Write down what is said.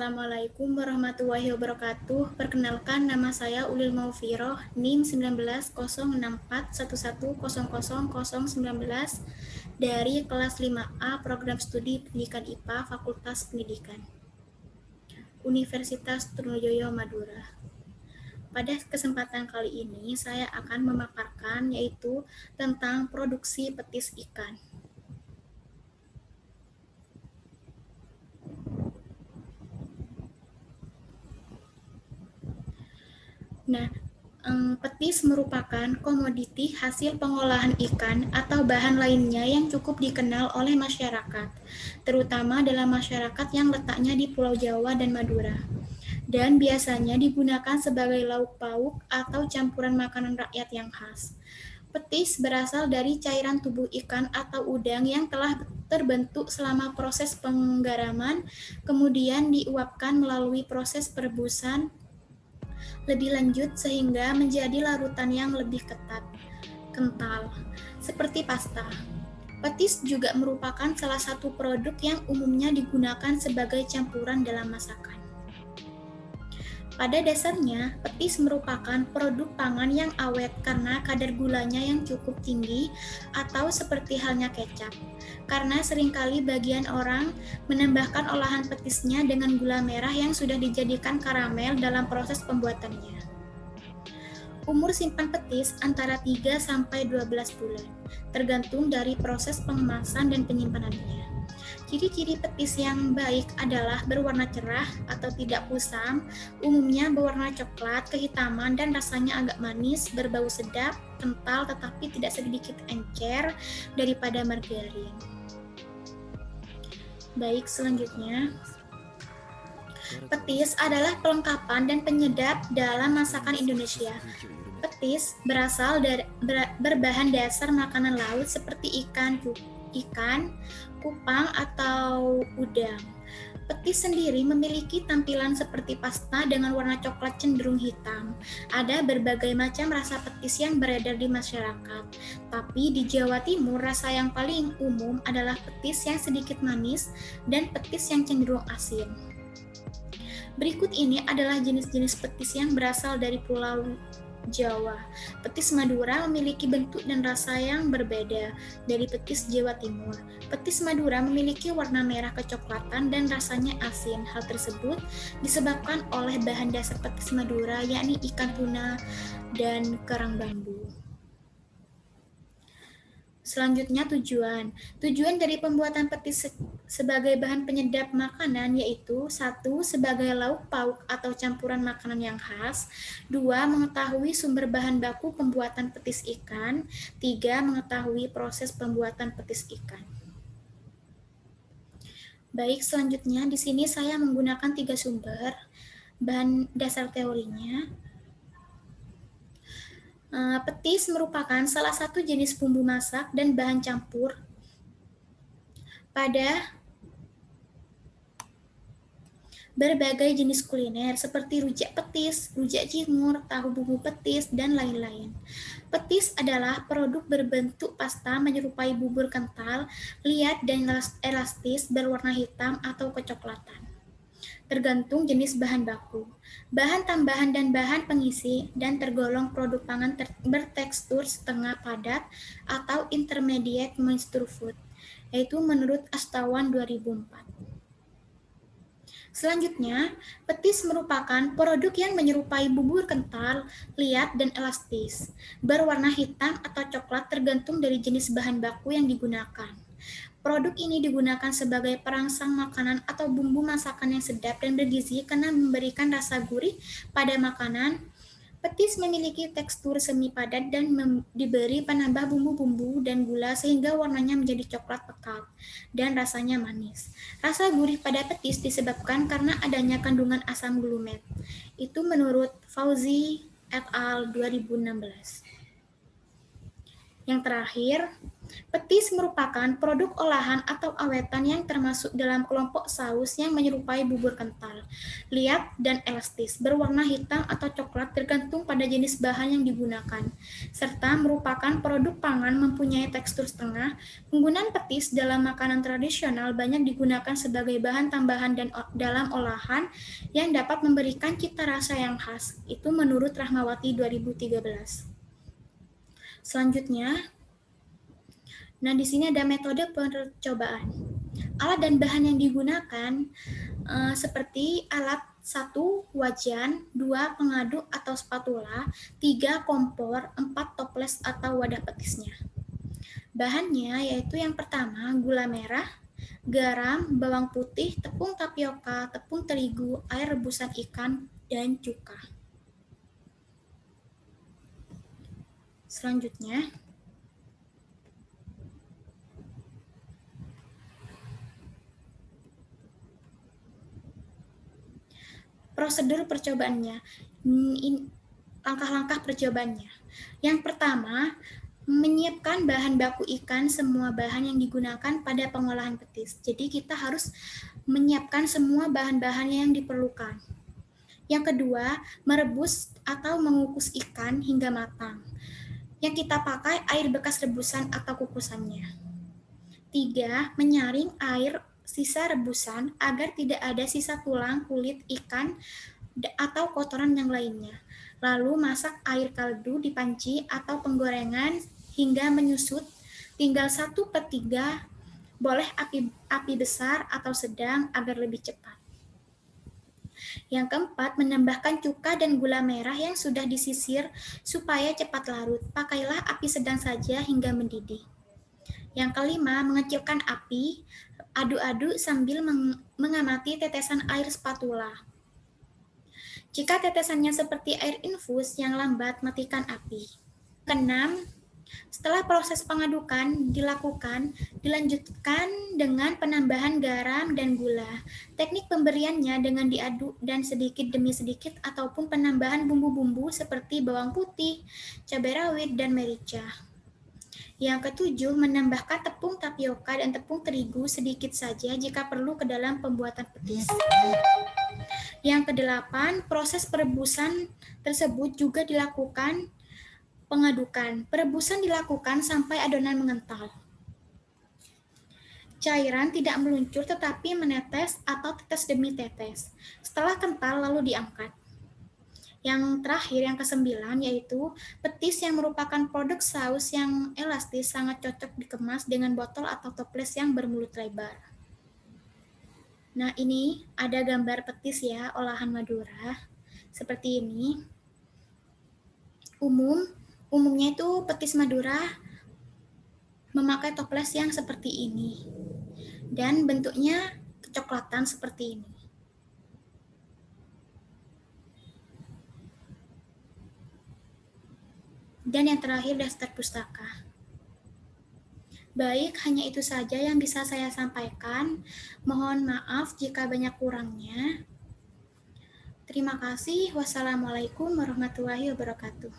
Assalamualaikum warahmatullahi wabarakatuh. Perkenalkan, nama saya Ulil Maufiroh, NIM 19064111000019 dari kelas 5A Program Studi Pendidikan IPA Fakultas Pendidikan Universitas Trunojoyo Madura. Pada kesempatan kali ini saya akan memaparkan yaitu tentang produksi petis ikan. Nah, petis merupakan komoditi hasil pengolahan ikan atau bahan lainnya yang cukup dikenal oleh masyarakat, terutama dalam masyarakat yang letaknya di Pulau Jawa dan Madura, dan biasanya digunakan sebagai lauk pauk atau campuran makanan rakyat yang khas. Petis berasal dari cairan tubuh ikan atau udang yang telah terbentuk selama proses penggaraman, kemudian diuapkan melalui proses perebusan lebih lanjut sehingga menjadi larutan yang lebih kental, seperti pasta. Petis juga merupakan salah satu produk yang umumnya digunakan sebagai campuran dalam masakan. Pada dasarnya, petis merupakan produk pangan yang awet karena kadar gulanya yang cukup tinggi atau seperti halnya kecap. Karena seringkali bagian orang menambahkan olahan petisnya dengan gula merah yang sudah dijadikan karamel dalam proses pembuatannya. Umur simpan petis antara 3 sampai 12 bulan, tergantung dari proses pengemasan dan penyimpanannya. Ciri-ciri petis yang baik adalah berwarna cerah atau tidak kusam, umumnya berwarna coklat, kehitaman, dan rasanya agak manis, berbau sedap, kental, tetapi tidak sedikit encer daripada margarin. Baik, selanjutnya. Petis adalah pelengkapan dan penyedap dalam masakan Indonesia. Petis berbahan dasar makanan laut seperti ikan, kupang, atau udang. Petis sendiri memiliki tampilan seperti pasta dengan warna coklat cenderung hitam. Ada berbagai macam rasa petis yang beredar di masyarakat. Tapi di Jawa Timur, rasa yang paling umum adalah petis yang sedikit manis dan petis yang cenderung asin. Berikut ini adalah jenis-jenis petis yang berasal dari Pulau Jawa. Petis Madura memiliki bentuk dan rasa yang berbeda dari petis Jawa Timur. Petis Madura memiliki warna merah kecoklatan dan rasanya asin. Hal tersebut disebabkan oleh bahan dasar petis Madura, yakni ikan tuna dan kerang bambu. Selanjutnya tujuan. Tujuan dari pembuatan petis sebagai bahan penyedap makanan yaitu 1. Sebagai lauk pauk atau campuran makanan yang khas. 2. Mengetahui sumber bahan baku pembuatan petis ikan. 3. Mengetahui proses pembuatan petis ikan. Baik, selanjutnya di sini saya menggunakan 3 sumber bahan dasar teorinya. Petis merupakan salah satu jenis bumbu masak dan bahan campur pada berbagai jenis kuliner seperti rujak petis, rujak cingur, tahu bumbu petis, dan lain-lain. Petis adalah produk berbentuk pasta menyerupai bubur kental, liat dan elastis berwarna hitam atau kecoklatan. Tergantung jenis bahan baku, bahan tambahan dan bahan pengisi, dan tergolong produk pangan bertekstur setengah padat atau intermediate moisture food, yaitu menurut Astawan 2004. Selanjutnya, petis merupakan produk yang menyerupai bubur kental, liat, dan elastis, berwarna hitam atau coklat tergantung dari jenis bahan baku yang digunakan. Produk ini digunakan sebagai perangsang makanan atau bumbu masakan yang sedap dan bergizi karena memberikan rasa gurih pada makanan. Petis memiliki tekstur semi padat dan diberi penambah bumbu-bumbu dan gula sehingga warnanya menjadi coklat pekat dan rasanya manis. Rasa gurih pada petis disebabkan karena adanya kandungan asam glumet. Itu menurut Fauzi et al. 2016. Yang terakhir, petis merupakan produk olahan atau awetan yang termasuk dalam kelompok saus yang menyerupai bubur kental, liat dan elastis, berwarna hitam atau coklat tergantung pada jenis bahan yang digunakan, serta merupakan produk pangan mempunyai tekstur setengah. Penggunaan petis dalam makanan tradisional banyak digunakan sebagai bahan tambahan dan dalam olahan yang dapat memberikan cita rasa yang khas. Itu menurut Rahmawati 2013. Selanjutnya, nah di sini ada metode percobaan. Alat dan bahan yang digunakan seperti alat 1. Wajan, 2. Pengaduk atau spatula, 3. Kompor, 4. Toples atau wadah petisnya. Bahannya yaitu yang pertama gula merah, garam, bawang putih, tepung tapioka, tepung terigu, air rebusan ikan, dan cuka. Selanjutnya, prosedur percobaannya. Langkah-langkah percobaannya. Yang pertama, menyiapkan bahan baku ikan, semua bahan yang digunakan pada pengolahan petis. Jadi kita harus menyiapkan semua bahan-bahan yang diperlukan. Yang kedua, merebus atau mengukus ikan hingga matang. Yang kita pakai air bekas rebusan atau kukusannya. 3. Menyaring air sisa rebusan agar tidak ada sisa tulang, kulit ikan, atau kotoran yang lainnya. Lalu masak air kaldu di panci atau penggorengan hingga menyusut, tinggal 1/3, boleh api besar atau sedang agar lebih cepat. Yang keempat, menambahkan cuka dan gula merah yang sudah disisir supaya cepat larut. Pakailah api sedang saja hingga mendidih. Yang kelima, mengecilkan api, aduk-aduk sambil mengamati tetesan air spatula. Jika tetesannya seperti air infus yang lambat, matikan api. Keenam, setelah proses pengadukan dilanjutkan dengan penambahan garam dan gula. Teknik pemberiannya dengan diaduk dan sedikit demi sedikit ataupun penambahan bumbu-bumbu seperti bawang putih, cabai rawit, dan merica. Yang ketujuh, menambahkan tepung tapioka dan tepung terigu sedikit saja jika perlu ke dalam pembuatan petis. Yang kedelapan, proses perebusan tersebut juga dilakukan pengadukan. Perebusan dilakukan sampai adonan mengental. Cairan tidak meluncur tetapi menetes atau tetes demi tetes. Setelah kental lalu diangkat. Yang terakhir, yang kesembilan, yaitu petis yang merupakan produk saus yang elastis sangat cocok dikemas dengan botol atau toples yang bermulut lebar. Nah, ini ada gambar petis ya, olahan Madura. Seperti ini. Umumnya itu petis Madura memakai toples yang seperti ini. Dan bentuknya kecoklatan seperti ini. Dan yang terakhir, daftar pustaka. Baik, hanya itu saja yang bisa saya sampaikan. Mohon maaf jika banyak kurangnya. Terima kasih. Wassalamualaikum warahmatullahi wabarakatuh.